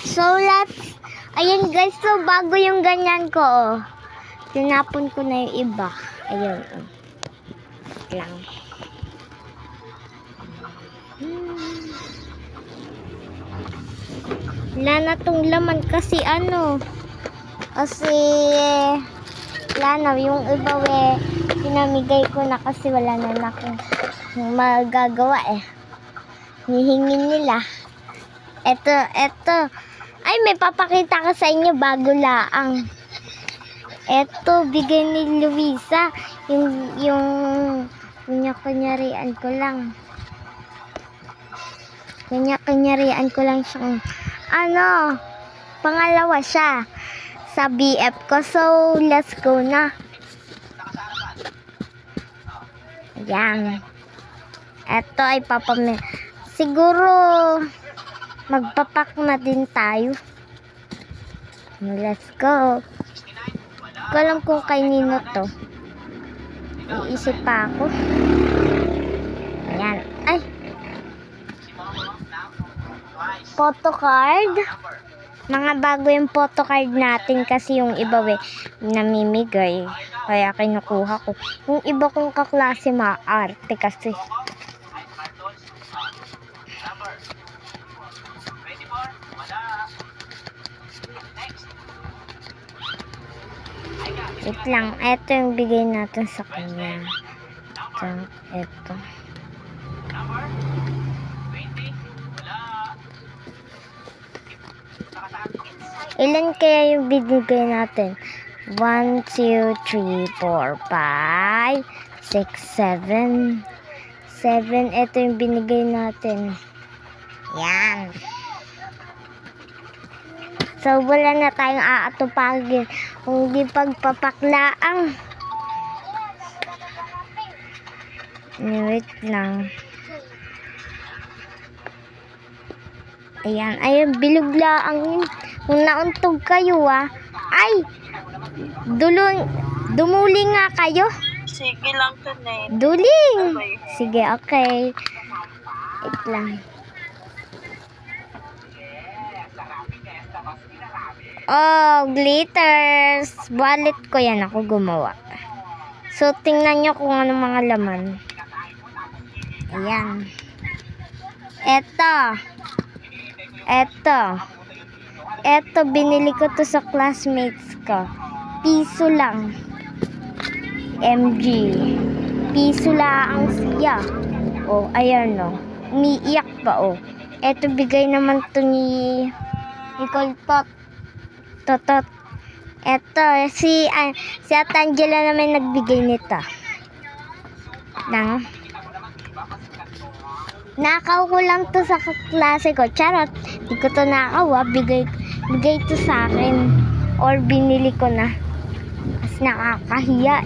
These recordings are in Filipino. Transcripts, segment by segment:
So, ayun guys, so bago yung ganyan ko, oh. Tinapon ko na yung iba. Ayun, oh. Lang. Wala na tong laman kasi wala na yung iba pinamigay ko na kasi wala na akong magagawa hihingin nila. Eto. Ay, may papakita ko sa inyo bago laang. Eto, bigay ni Luisa. Yung kunyarian ko lang. Kunyarian ko lang siyang pangalawa siya sa BF ko. So, let's go na. Ayan. Eto ay siguro magpapak na din tayo. Let's go. Ko alam kung kay Nino to. Iisip pa ako. Ayan. Ay. Photo card. Mga bago yung photo card natin kasi yung iba namimigay. Kaya kinukuha ko. Yung iba kong kaklase maarte kasi. Wait lang. Ito yung bigay natin sa kanya. Ito. Ilan kaya yung binigay natin? 1, 2, 3, 4, 5, 6, 7. 7. Ito yung binigay natin. Yan. So, wala na tayong aatupagin. Kung hindi pagpapaklaang. Wait lang. Ayan. Ayun, biluglaang. Kung nauntog kayo, Ay! Dumuling nga kayo. Sige lang to, Ned. Duling. Sige, okay. Wait lang. Oh, glitters. Wallet ko yan ako gumawa. So, tingnan nyo kung ano mga laman. Ayan. Eto, binili ko to sa classmates ko. Piso lang. MG. Piso lang siya. Oh, ayan no. Umiiyak pa, oh. Eto, bigay naman to ni Coltot. Totot. Eto, si Atangela naman nagbigay nito. Nakaw ko lang to sa klase ko. Charot. Hindi ko to nakaw, bigay to sa akin. Or binili ko na. Kasi nakakahiya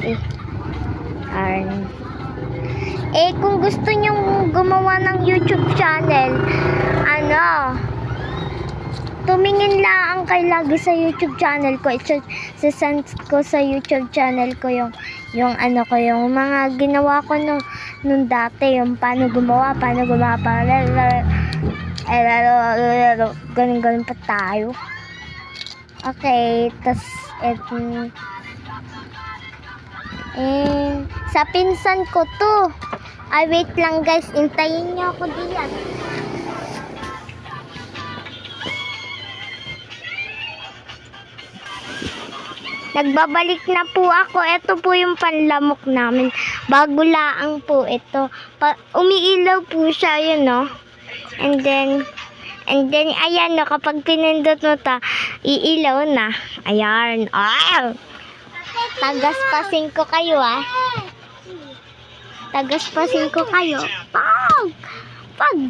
kung gusto nyong gumawa ng YouTube channel, tumingin lang kayo lagi sa YouTube channel ko. Sasend ko sa YouTube channel ko yung mga ginawa ko nung dati, yung paano gumawa ganun pa tayo. Okay, tas sa pinsan ko to. Ay, wait lang guys, intayin niyo ako diyan. Nagbabalik na po ako. Ito po yung panlamok namin. Bago laang po ito. Umiilaw po siya, yun, no? And then, ayan, no, kapag pinindot mo iilaw na. Ayan. Tagaspasin ko kayo, Tagaspasin ko kayo. Pag.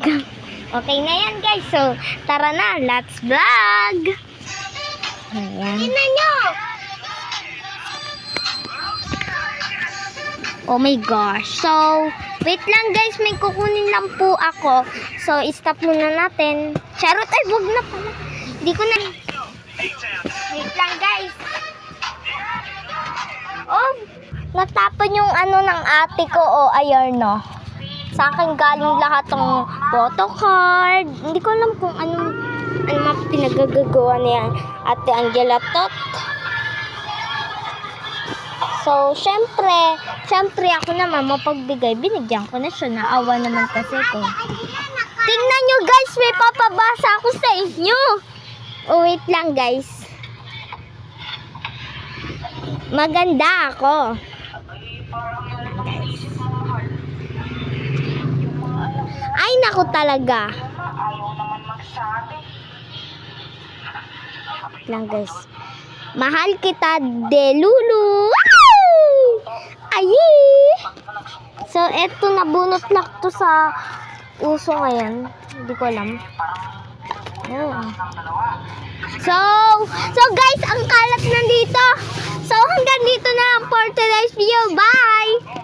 Okay na yan, guys. So, tara na. Let's vlog. Ayan. Tingnan nyo. Oh my gosh. So, wait lang guys, may kukunin lang po ako. So, stop muna natin. Charot, ay, wag na pala. Hindi ko na. Wait lang guys. Oh, natapon yung ng ate ko. Oh, ayan no. Sa akin galing lahat ng photo card. Hindi ko alam kung ano pinagagagawa ni Ate Angela Tot. So, syempre ako naman mapagbigay. Binigyan ko na siya. Naawa naman kasi ko. Tingnan nyo guys, may papabasa ako sa inyo. Oh, wait lang guys. Maganda ako. Ay, naku talaga. Wait lang guys. Mahal kita, Delulu. Ay! So, eto nabunot lang to sa uso ngayon. Hindi ko alam. Oh. So guys, ang kalat nandito. So, hanggang dito na lang for today's video. Bye!